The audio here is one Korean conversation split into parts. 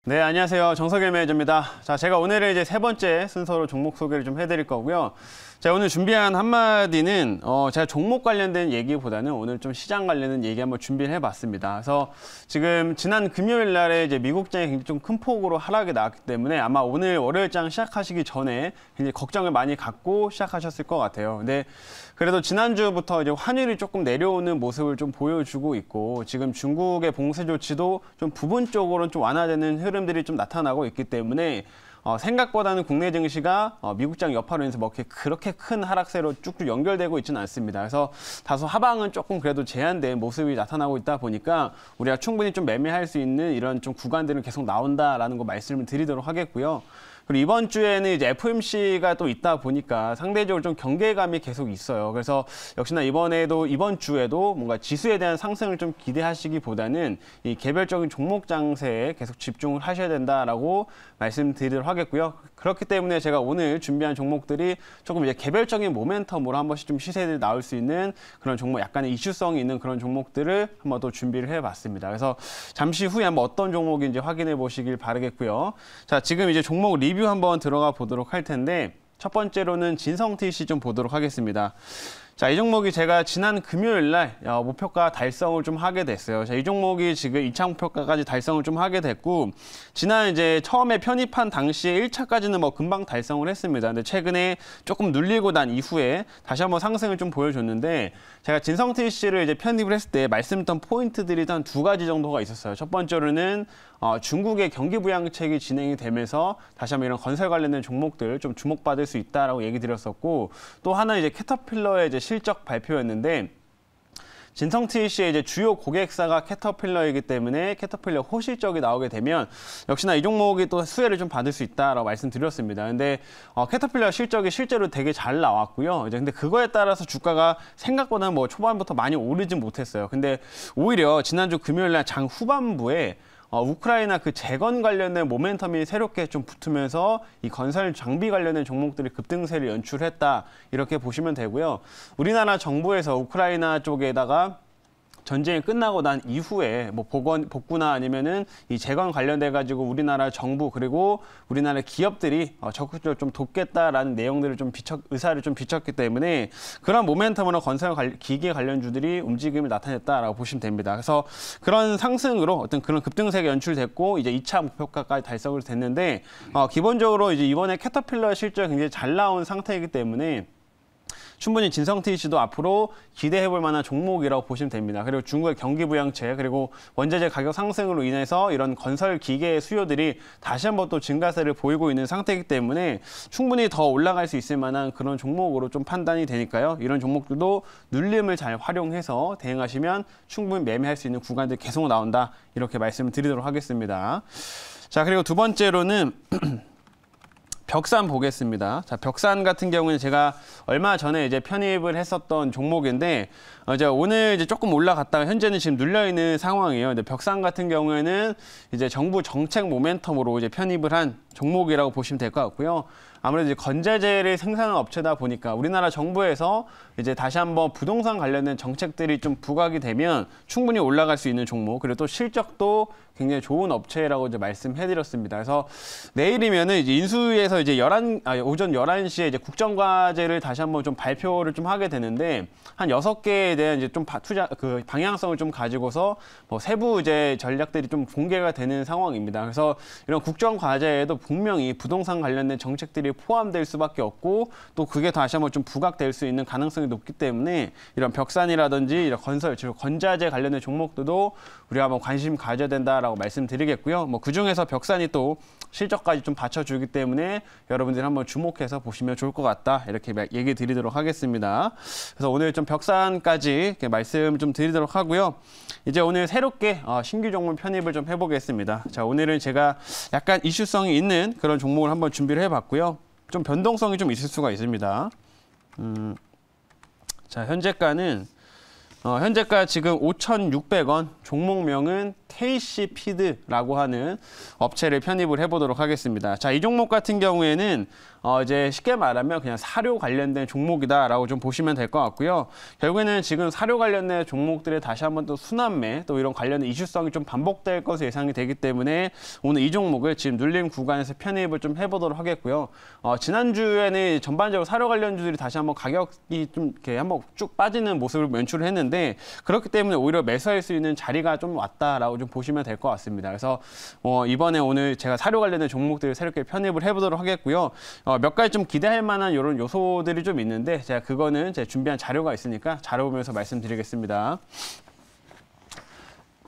네, 안녕하세요. 정석일 매니저입니다. 자, 제가 오늘은 이제 세 번째 순서로 종목 소개를 좀 해드릴 거고요. 제가 오늘 준비한 한마디는 제가 종목 관련된 얘기보다는 오늘 좀 시장 관련된 얘기 한번 준비를 해봤습니다. 그래서 지금 지난 금요일 날에 이제 미국장이 굉장히 좀 큰 폭으로 하락이 나왔기 때문에 아마 오늘 월요일장 시작하시기 전에 굉장히 걱정을 많이 갖고 시작하셨을 것 같아요. 근데 그래도 지난주부터 이제 환율이 조금 내려오는 모습을 좀 보여주고 있고 지금 중국의 봉쇄 조치도 좀 부분적으로는 좀 완화되는 흐름들이 좀 나타나고 있기 때문에 생각보다는 국내 증시가 미국장 여파로 인해서 그렇게 큰 하락세로 쭉쭉 연결되고 있지는 않습니다. 그래서 다소 하방은 조금 그래도 제한된 모습이 나타나고 있다 보니까 우리가 충분히 좀 매매할 수 있는 이런 좀 구간들은 계속 나온다라는 거 말씀을 드리도록 하겠고요. 그리고 이번 주에는 이제 FOMC가 또 있다 보니까 상대적으로 좀 경계감이 계속 있어요. 그래서 역시나 이번 주에도 뭔가 지수에 대한 상승을 좀 기대하시기보다는 이 개별적인 종목 장세에 계속 집중을 하셔야 된다라고 말씀드리도록 하겠고요. 그렇기 때문에 제가 오늘 준비한 종목들이 조금 이제 개별적인 모멘텀으로 한 번씩 좀 시세들이 나올 수 있는 그런 종목, 약간의 이슈성이 있는 그런 종목들을 한번 또 준비를 해봤습니다. 그래서 잠시 후에 한번 어떤 종목인지 확인해 보시길 바라겠고요. 자, 지금 이제 종목 리뷰 한번 들어가 보도록 할 텐데 첫 번째로는 진성TC 좀 보도록 하겠습니다. 자, 이 종목이 제가 지난 금요일 날 목표가 달성을 좀 하게 됐어요. 자, 이 종목이 지금 2차 목표가까지 달성을 좀 하게 됐고, 지난 이제 처음에 편입한 당시에 1차까지는 뭐 금방 달성을 했습니다. 근데 최근에 조금 눌리고 난 이후에 다시 한번 상승을 좀 보여줬는데, 제가 진성TC를 이제 편입을 했을 때 말씀드렸던 포인트들이 한 두 가지 정도가 있었어요. 첫 번째로는 중국의 경기 부양책이 진행이 되면서 다시 한번 이런 건설 관련된 종목들 좀 주목받을 수 있다라고 얘기 드렸었고, 또 하나 이제 캐터필러의 이제 실적 발표였는데, 진성TC의 이제 주요 고객사가 캐터필러이기 때문에 캐터필러 호실적이 나오게 되면 역시나 이 종목이 또 수혜를 좀 받을 수 있다라고 말씀드렸습니다. 근데 캐터필러 실적이 실제로 되게 잘 나왔고요. 이제 근데 그거에 따라서 주가가 생각보다는 뭐 초반부터 많이 오르진 못했어요. 근데 오히려 지난주 금요일 날 장 후반부에 우크라이나 그 재건 관련된 모멘텀이 새롭게 좀 붙으면서 이 건설 장비 관련된 종목들이 급등세를 연출했다 이렇게 보시면 되고요. 우리나라 정부에서 우크라이나 쪽에다가 전쟁이 끝나고 난 이후에 뭐 복구나 아니면은 이 재건 관련돼 가지고 우리나라 정부 그리고 우리나라 기업들이 적극적으로 좀 돕겠다라는 내용들을 좀 의사를 좀 비쳤기 때문에 그런 모멘텀으로 건설 기계 관련주들이 움직임을 나타냈다라고 보시면 됩니다. 그래서 그런 상승으로 어떤 그런 급등세가 연출됐고 이제 2차 목표가까지 달성을 됐는데 기본적으로 이제 이번에 캐터필러 실적이 굉장히 잘 나온 상태이기 때문에 충분히 진성TC도 앞으로 기대해볼 만한 종목이라고 보시면 됩니다. 그리고 중국의 경기 부양책 그리고 원자재 가격 상승으로 인해서 이런 건설 기계의 수요들이 다시 한번 또 증가세를 보이고 있는 상태이기 때문에 충분히 더 올라갈 수 있을 만한 그런 종목으로 좀 판단이 되니까요. 이런 종목들도 눌림을 잘 활용해서 대응하시면 충분히 매매할 수 있는 구간들 계속 나온다. 이렇게 말씀을 드리도록 하겠습니다. 자, 그리고 두 번째로는 벽산 보겠습니다. 자, 벽산 같은 경우는 제가 얼마 전에 이제 편입을 했었던 종목인데, 이제 오늘 이제 조금 올라갔다가 현재는 지금 눌려있는 상황이에요. 근데 벽산 같은 경우에는 이제 정부 정책 모멘텀으로 이제 편입을 한 종목이라고 보시면 될 것 같고요. 아무래도 이제 건자재를 생산하는 업체다 보니까 우리나라 정부에서 이제 다시 한번 부동산 관련된 정책들이 좀 부각이 되면 충분히 올라갈 수 있는 종목, 그리고 또 실적도 굉장히 좋은 업체라고 이제 말씀해드렸습니다. 그래서 내일이면은 이제 인수위에서 이제 오전 11시에 이제 국정과제를 다시 한번 좀 발표를 좀 하게 되는데 한 6개에 대한 이제 좀 그 방향성을 좀 가지고서 뭐 세부 이제 전략들이 좀 공개가 되는 상황입니다. 그래서 이런 국정과제에도 분명히 부동산 관련된 정책들이 포함될 수밖에 없고 또 그게 다시 한번 좀 부각될 수 있는 가능성이 높기 때문에 이런 벽산이라든지 이런 건설, 즉 건자재 관련된 종목들도 우리가 한번 관심 가져야 된다라고 말씀드리겠고요. 뭐 그중에서 벽산이 또 실적까지 좀 받쳐주기 때문에 여러분들이 한번 주목해서 보시면 좋을 것 같다. 이렇게 얘기 드리도록 하겠습니다. 그래서 오늘 좀 벽산까지 이렇게 말씀 좀 드리도록 하고요. 이제 오늘 새롭게 신규 종목 편입을 좀 해보겠습니다. 자, 오늘은 제가 약간 이슈성이 있는 그런 종목을 한번 준비를 해봤고요. 좀 변동성이 좀 있을 수가 있습니다. 자, 현재가 지금 5,600원, 종목명은 KC 피드라고 하는 업체를 편입을 해보도록 하겠습니다. 자, 이 종목 같은 경우에는 이제 쉽게 말하면 그냥 사료 관련된 종목이다라고 좀 보시면 될 것 같고요. 결국에는 지금 사료 관련된 종목들의 다시 한번 또 순환매 또 이런 관련된 이슈성이 좀 반복될 것으로 예상이 되기 때문에 오늘 이 종목을 지금 눌림 구간에서 편입을 좀 해보도록 하겠고요. 지난주에는 전반적으로 사료 관련주들이 다시 한번 가격이 좀 이렇게 한번 쭉 빠지는 모습을 연출을 했는데 그렇기 때문에 오히려 매수할 수 있는 자리가 좀 왔다라고 좀 보시면 될 것 같습니다. 그래서 이번에 오늘 제가 사료 관련된 종목들을 새롭게 편입을 해보도록 하겠고요. 몇 가지 좀 기대할 만한 이런 요소들이 좀 있는데 제가 그거는 제가 준비한 자료가 있으니까 자료 보면서 말씀드리겠습니다.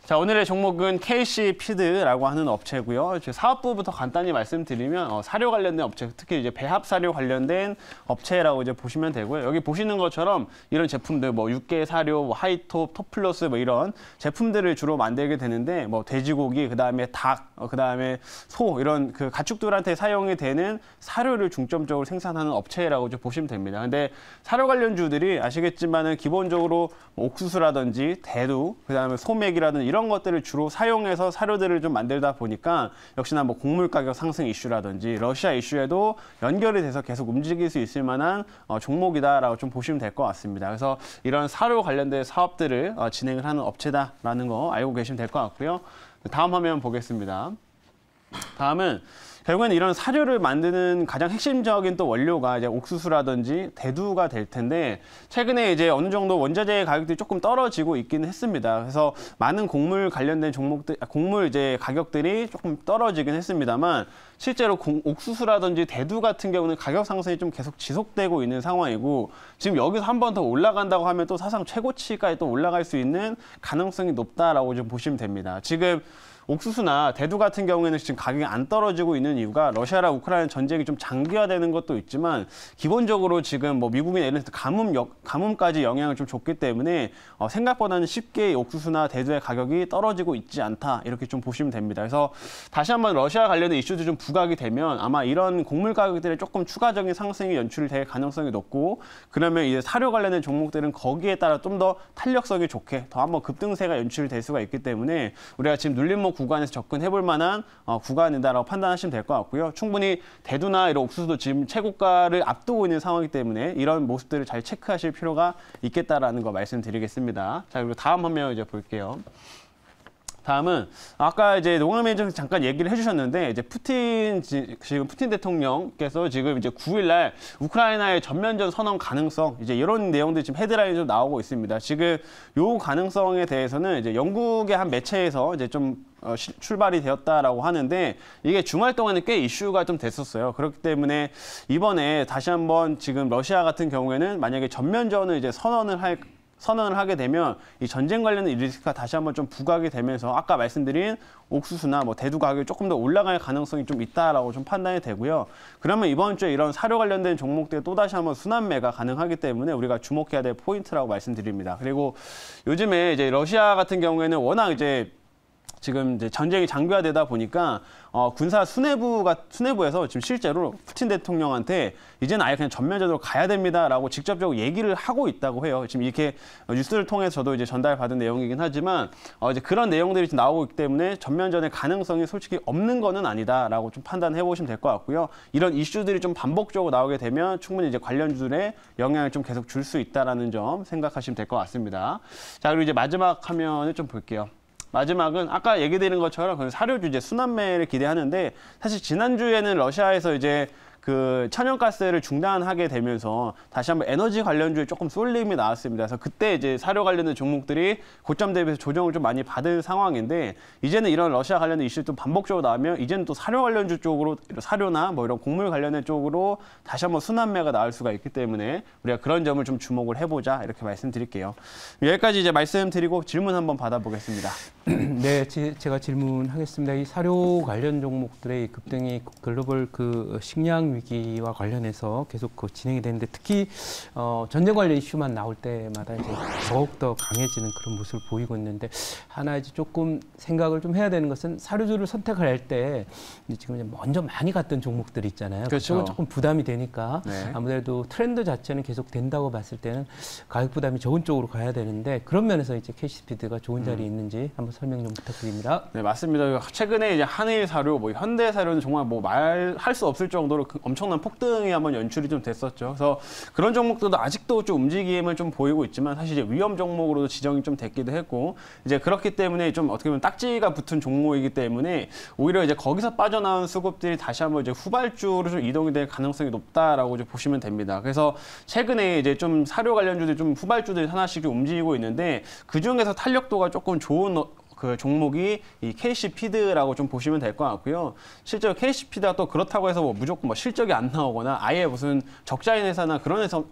자, 오늘의 종목은 KC 피드라고 하는 업체고요. 사업부부터 간단히 말씀드리면 사료 관련된 업체, 특히 이제 배합 사료 관련된 업체라고 이제 보시면 되고요. 여기 보시는 것처럼 이런 제품들 뭐 육개 사료, 뭐 하이톱, 톱플러스 뭐 이런 제품들을 주로 만들게 되는데 뭐 돼지고기, 그다음에 닭, 그다음에 소 이런 그 가축들한테 사용이 되는 사료를 중점적으로 생산하는 업체라고 좀 보시면 됩니다. 근데 사료 관련주들이 아시겠지만은 기본적으로 옥수수라든지 대두, 그다음에 소맥이라든지 이런 것들을 주로 사용해서 사료들을 좀 만들다 보니까 역시나 뭐 곡물 가격 상승 이슈라든지 러시아 이슈에도 연결이 돼서 계속 움직일 수 있을 만한 종목이다라고 좀 보시면 될 것 같습니다. 그래서 이런 사료 관련된 사업들을 진행을 하는 업체다라는 거 알고 계시면 될 것 같고요. 다음 화면 보겠습니다. 다음은 결국에는 이런 사료를 만드는 가장 핵심적인 또 원료가 이제 옥수수라든지 대두가 될 텐데 최근에 이제 어느 정도 원자재 가격들이 조금 떨어지고 있기는 했습니다. 그래서 많은 곡물 관련된 종목들, 곡물 이제 가격들이 조금 떨어지긴 했습니다만 실제로 옥수수라든지 대두 같은 경우는 가격 상승이 좀 계속 지속되고 있는 상황이고 지금 여기서 한 번 더 올라간다고 하면 또 사상 최고치까지 또 올라갈 수 있는 가능성이 높다라고 좀 보시면 됩니다. 지금 옥수수나 대두 같은 경우에는 지금 가격이 안 떨어지고 있는 이유가 러시아랑 우크라이나 전쟁이 좀 장기화되는 것도 있지만 기본적으로 지금 뭐 미국이나 예를 들어서 가뭄까지 영향을 좀 줬기 때문에 생각보다는 쉽게 옥수수나 대두의 가격이 떨어지고 있지 않다 이렇게 좀 보시면 됩니다. 그래서 다시 한번 러시아 관련된 이슈도 좀 부각이 되면 아마 이런 곡물 가격들의 조금 추가적인 상승이 연출될 가능성이 높고 그러면 이제 사료 관련된 종목들은 거기에 따라 좀 더 탄력성이 좋게 더 한번 급등세가 연출될 수가 있기 때문에 우리가 지금 눌림목 구간에서 접근해 볼 만한 구간이다라고 판단하시면 될 것 같고요. 충분히 대두나 이런 옥수수도 지금 최고가를 앞두고 있는 상황이기 때문에 이런 모습들을 잘 체크하실 필요가 있겠다라는 거 말씀드리겠습니다. 자, 그리고 다음 화면 이제 볼게요. 다음은 아까 이제 농담회장에서 잠깐 얘기를 해주셨는데 이제 지금 푸틴 대통령께서 지금 이제 9일날 우크라이나의 전면전 선언 가능성 이제 이런 내용들이 지금 헤드라인으로 나오고 있습니다. 지금 요 가능성에 대해서는 이제 영국의 한 매체에서 이제 좀 출발이 되었다라고 하는데 이게 주말 동안에 꽤 이슈가 좀 됐었어요. 그렇기 때문에 이번에 다시 한번 지금 러시아 같은 경우에는 만약에 전면전을 이제 선언을 하게 되면 이 전쟁 관련된 리스크가 다시 한번 좀 부각이 되면서 아까 말씀드린 옥수수나 뭐 대두 가격이 조금 더 올라갈 가능성이 좀 있다라고 좀 판단이 되고요. 그러면 이번 주에 이런 사료 관련된 종목들이 또 다시 한번 순환매가 가능하기 때문에 우리가 주목해야 될 포인트라고 말씀드립니다. 그리고 요즘에 이제 러시아 같은 경우에는 워낙 이제 지금 이제 전쟁이 장기화되다 보니까 군사 수뇌부에서 지금 실제로 푸틴 대통령한테 이제는 아예 그냥 전면전으로 가야 됩니다라고 직접적으로 얘기를 하고 있다고 해요. 지금 이렇게 뉴스를 통해서 저도 이제 전달받은 내용이긴 하지만 이제 그런 내용들이 지금 나오고 있기 때문에 전면전의 가능성이 솔직히 없는 거는 아니다라고 좀 판단해 보시면 될 것 같고요. 이런 이슈들이 좀 반복적으로 나오게 되면 충분히 이제 관련주들에 영향을 좀 계속 줄 수 있다라는 점 생각하시면 될 것 같습니다. 자, 그리고 이제 마지막 화면을 좀 볼게요. 마지막은 아까 얘기 드린 것처럼 사료주 이제 순환매를 기대하는데 사실 지난주에는 러시아에서 이제 그 천연가스를 중단하게 되면서 다시 한번 에너지 관련주에 조금 쏠림이 나왔습니다. 그래서 그때 이제 사료 관련된 종목들이 고점 대비해서 조정을 좀 많이 받은 상황인데 이제는 이런 러시아 관련된 이슈도 반복적으로 나오면 이제는 또 사료 관련주 쪽으로 사료나 뭐 이런 곡물 관련된 쪽으로 다시 한번 순환매가 나올 수가 있기 때문에 우리가 그런 점을 좀 주목을 해보자 이렇게 말씀드릴게요. 여기까지 이제 말씀드리고 질문 한번 받아보겠습니다. 네, 제가 질문하겠습니다. 이 사료 관련 종목들의 급등이 글로벌 그 식량 위기와 관련해서 계속 그 진행이 되는데 특히 전쟁 관련 이슈만 나올 때마다 이제 더욱 더 강해지는 그런 모습을 보이고 있는데 하나 이제 조금 생각을 좀 해야 되는 것은 사료주를 선택할 때 지금 이제 먼저 많이 갔던 종목들이 있잖아요. 그렇죠. 그쪽은 조금 부담이 되니까 네. 아무래도 트렌드 자체는 계속 된다고 봤을 때는 가격 부담이 적은 쪽으로 가야 되는데 그런 면에서 이제 KC스피드가 좋은 자리에 있는지 한번 설명 좀 부탁드립니다. 네, 맞습니다. 최근에 이제 한일 사료, 뭐 현대 사료는 정말 뭐 말할 수 없을 정도로 엄청난 폭등이 한번 연출이 좀 됐었죠. 그래서 그런 종목들도 아직도 좀 움직임을 좀 보이고 있지만 사실 이제 위험 종목으로도 지정이 좀 됐기도 했고 이제 그렇기 때문에 좀 어떻게 보면 딱지가 붙은 종목이기 때문에 오히려 이제 거기서 빠져나온 수급들이 다시 한번 이제 후발주로 좀 이동이 될 가능성이 높다라고 좀 보시면 됩니다. 그래서 최근에 이제 좀 사료 관련주들이 좀 후발주들이 하나씩 좀 움직이고 있는데 그 중에서 탄력도가 조금 좋은 그 종목이 이 KC피드라고 좀 보시면 될 것 같고요. 실제로 KC피드가 또 그렇다고 해서 뭐 무조건 뭐 실적이 안 나오거나 아예 무슨 적자인 회사나 그런 회사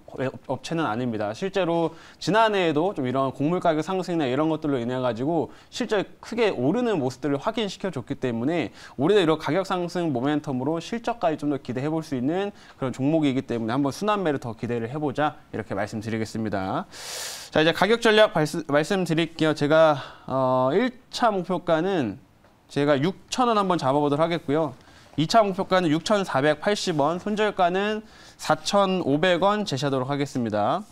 업체는 아닙니다. 실제로 지난해에도 좀 이런 곡물 가격 상승이나 이런 것들로 인해 가지고 실적이 크게 오르는 모습들을 확인시켜 줬기 때문에 올해도 이런 가격 상승 모멘텀으로 실적까지 좀 더 기대해 볼 수 있는 그런 종목이기 때문에 한번 순환매를 더 기대를 해보자 이렇게 말씀드리겠습니다. 자, 이제 가격 전략 말씀드릴게요. 제가 1차 목표가는 제가 6,000원 한번 잡아보도록 하겠고요. 2차 목표가는 6,480원, 손절가는 4,500원 제시하도록 하겠습니다.